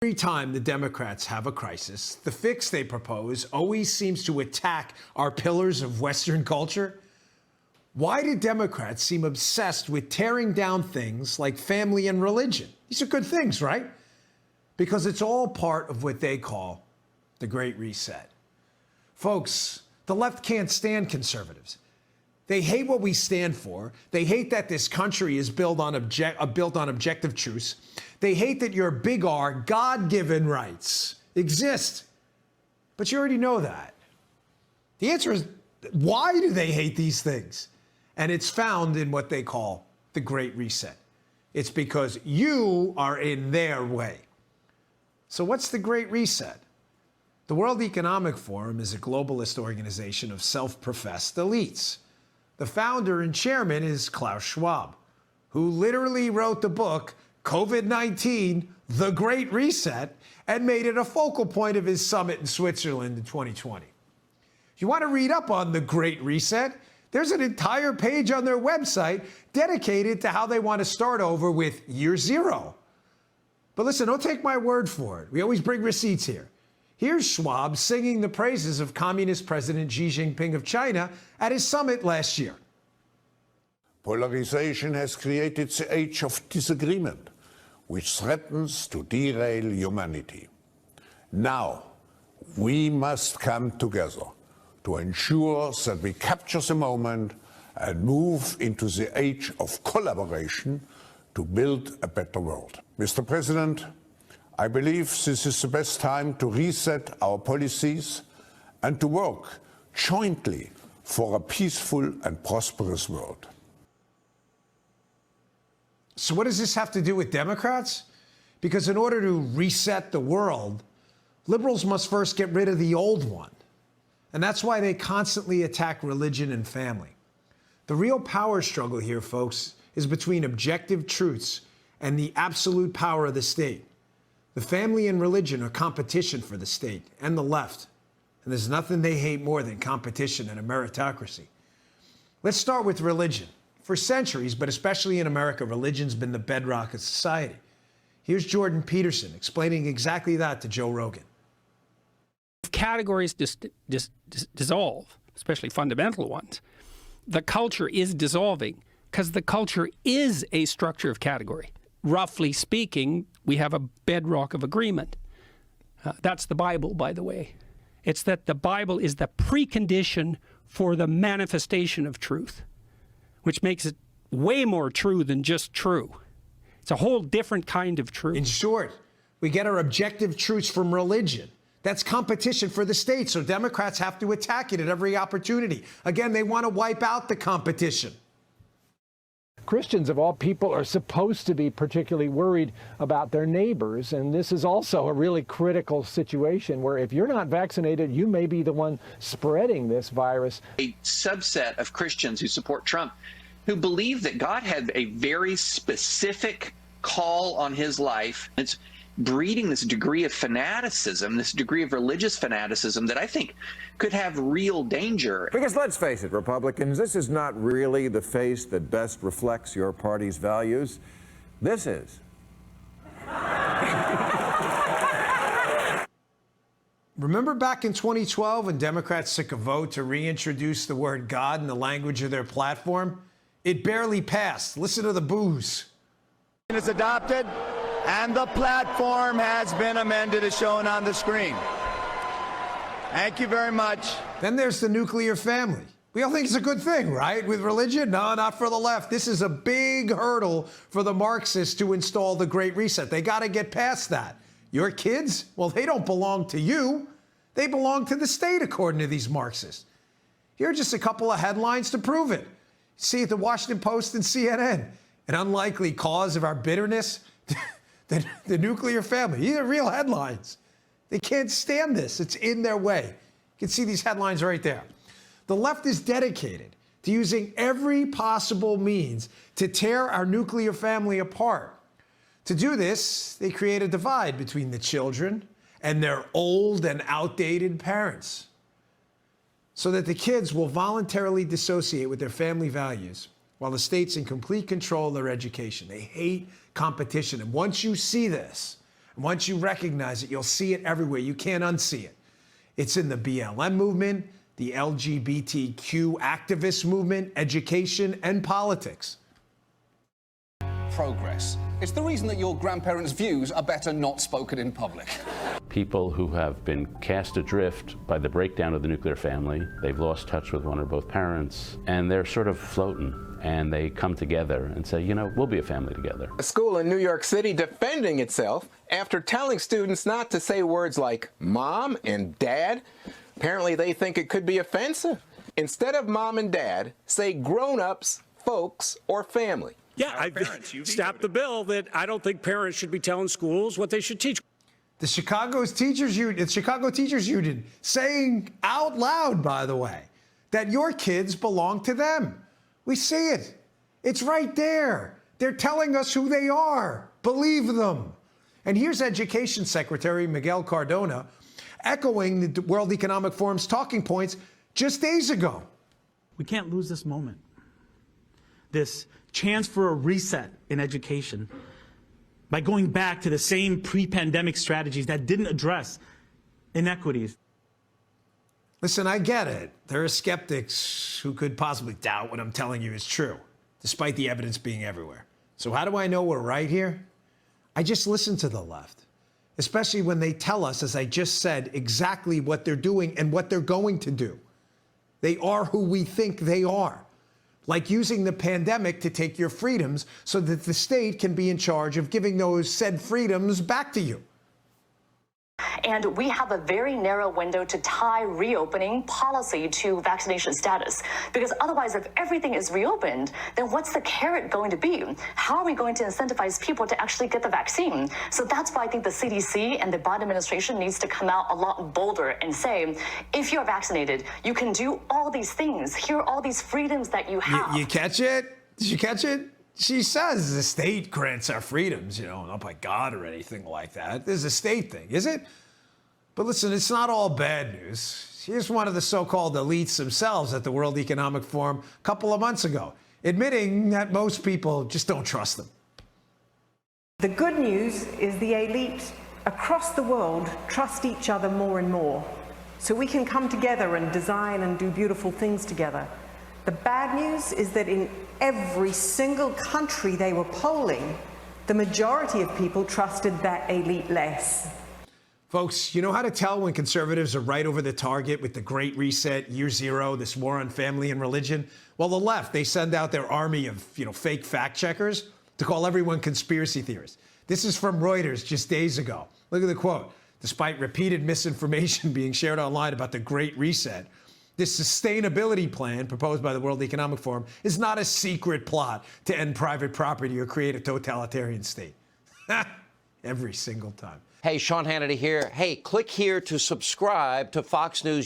Every time the Democrats have a crisis, the fix they propose always seems to attack our pillars of Western culture. Why do Democrats seem obsessed with tearing down things like family and religion? These are good things, right? Because it's all part of what they call the Great Reset. Folks, the left can't stand conservatives. They hate what we stand for. They hate that this country is built on objective truths. They hate that your big R, God-given rights exist. But you already know that. The answer is, why do they hate these things? And it's found in what they call the Great Reset. It's because you are in their way. So what's the Great Reset? The World Economic Forum is a globalist organization of self-professed elites. The founder and chairman is Klaus Schwab, who literally wrote the book COVID-19, The Great Reset, and made it a focal point of his summit in Switzerland in 2020. If you want to read up on the Great Reset, there's an entire page on their website dedicated to how they want to start over with year zero. But listen, don't take my word for it. We always bring receipts here. Here's Schwab singing the praises of Communist President Xi Jinping of China at his summit last year. Polarization has created the age of disagreement, which threatens to derail humanity. Now, we must come together to ensure that we capture the moment and move into the age of collaboration to build a better world. Mr. President, I believe this is the best time to reset our policies and to work jointly for a peaceful and prosperous world. So what does this have to do with Democrats? Because in order to reset the world, liberals must first get rid of the old one. And that's why they constantly attack religion and family. The real power struggle here, folks, is between objective truths and the absolute power of the state. The family and religion are competition for the state and the left. And there's nothing they hate more than competition and a meritocracy. Let's start with religion. For centuries, but especially in America, religion's been the bedrock of society. Here's Jordan Peterson explaining exactly that to Joe Rogan. If categories dissolve, especially fundamental ones, the culture is dissolving because the culture is a structure of category. Roughly speaking, we have a bedrock of agreement. That's the Bible, by the way. It's that the Bible is the precondition for the manifestation of truth, which makes it way more true than just true. It's a whole different kind of truth. In short, we get our objective truths from religion. That's competition for the state, so Democrats have to attack it at every opportunity. Again, they want to wipe out the competition. Christians, of all people, are supposed to be particularly worried about their neighbors. And this is also a really critical situation where if you're not vaccinated, you may be the one spreading this virus. A subset of Christians who support Trump, who believe that God had a very specific call on his life. It's breeding this degree of fanaticism, this degree of religious fanaticism that I think could have real danger. Because let's face it, Republicans, this is not really the face that best reflects your party's values. This is. Remember back in 2012 when Democrats took a vote to reintroduce the word God in the language of their platform? It barely passed. Listen to the boos. It's adopted. And the platform has been amended as shown on the screen. Thank you very much. Then there's the nuclear family. We all think it's a good thing, right? With religion? No, not for the left. This is a big hurdle for the Marxists to install the Great Reset. They got to get past that. Your kids? Well, they don't belong to you. They belong to the state, according to these Marxists. Here are just a couple of headlines to prove it. See at the Washington Post and CNN. An unlikely cause of our bitterness? The nuclear family. These are real headlines. They can't stand this. It's in their way. You can see these headlines right there. The left is dedicated to using every possible means to tear our nuclear family apart. To do this, they create a divide between the children and their old and outdated parents, so that the kids will voluntarily dissociate with their family values while the state's in complete control of their education. They hate competition. And once you see this, Once you recognize it, you'll see it everywhere. You can't unsee it. It's in the BLM movement, the LGBTQ activist movement, education, and politics. Progress. It's the reason that your grandparents' views are better not spoken in public. People who have been cast adrift by the breakdown of the nuclear family, they've lost touch with one or both parents, and they're sort of floating, and they come together and say, you know, we'll be a family together. A school in New York City defending itself after telling students not to say words like mom and dad. Apparently they think it could be offensive. Instead of mom and dad, say grown-ups, folks, or family. Yeah, I've stopped the bill that I don't think parents should be telling schools what they should teach. The Chicago Teachers Union saying out loud, by the way, that your kids belong to them. We see it. It's right there. They're telling us who they are. Believe them. And here's Education Secretary Miguel Cardona echoing the World Economic Forum's talking points just days ago. We can't lose this moment. This chance for a reset in education by going back to the same pre-pandemic strategies that didn't address inequities. Listen, I get it. There are skeptics who could possibly doubt what I'm telling you is true, despite the evidence being everywhere. So how do I know we're right here? I just listen to the left, especially when they tell us, as I just said, exactly what they're doing and what they're going to do. They are who we think they are. Like using the pandemic to take your freedoms so that the state can be in charge of giving those said freedoms back to you. And we have a very narrow window to tie reopening policy to vaccination status. Because otherwise, if everything is reopened, then what's the carrot going to be? How are we going to incentivize people to actually get the vaccine? So that's why I think the CDC and the Biden administration needs to come out a lot bolder and say, if you're vaccinated, you can do all these things. Here are all these freedoms that you have. You catch it? Did you catch it? She says the state grants our freedoms, not by God or anything like that. This is a state thing, is it? But listen, it's not all bad news. Here's one of the so-called elites themselves at the World Economic Forum a couple of months ago, admitting that most people just don't trust them. The good news is the elite across the world trust each other more and more, so we can come together and design and do beautiful things together. The bad news is that in every single country they were polling, the majority of people trusted that elite less. Folks, you know how to tell when conservatives are right over the target with the Great Reset, Year Zero, this war on family and religion? Well, the left, they send out their army of, fake fact checkers to call everyone conspiracy theorists. This is from Reuters just days ago. Look at the quote. Despite repeated misinformation being shared online about the Great Reset, this sustainability plan proposed by the World Economic Forum is not a secret plot to end private property or create a totalitarian state. Every single time. Hey, Sean Hannity here. Hey, click here to subscribe to Fox News.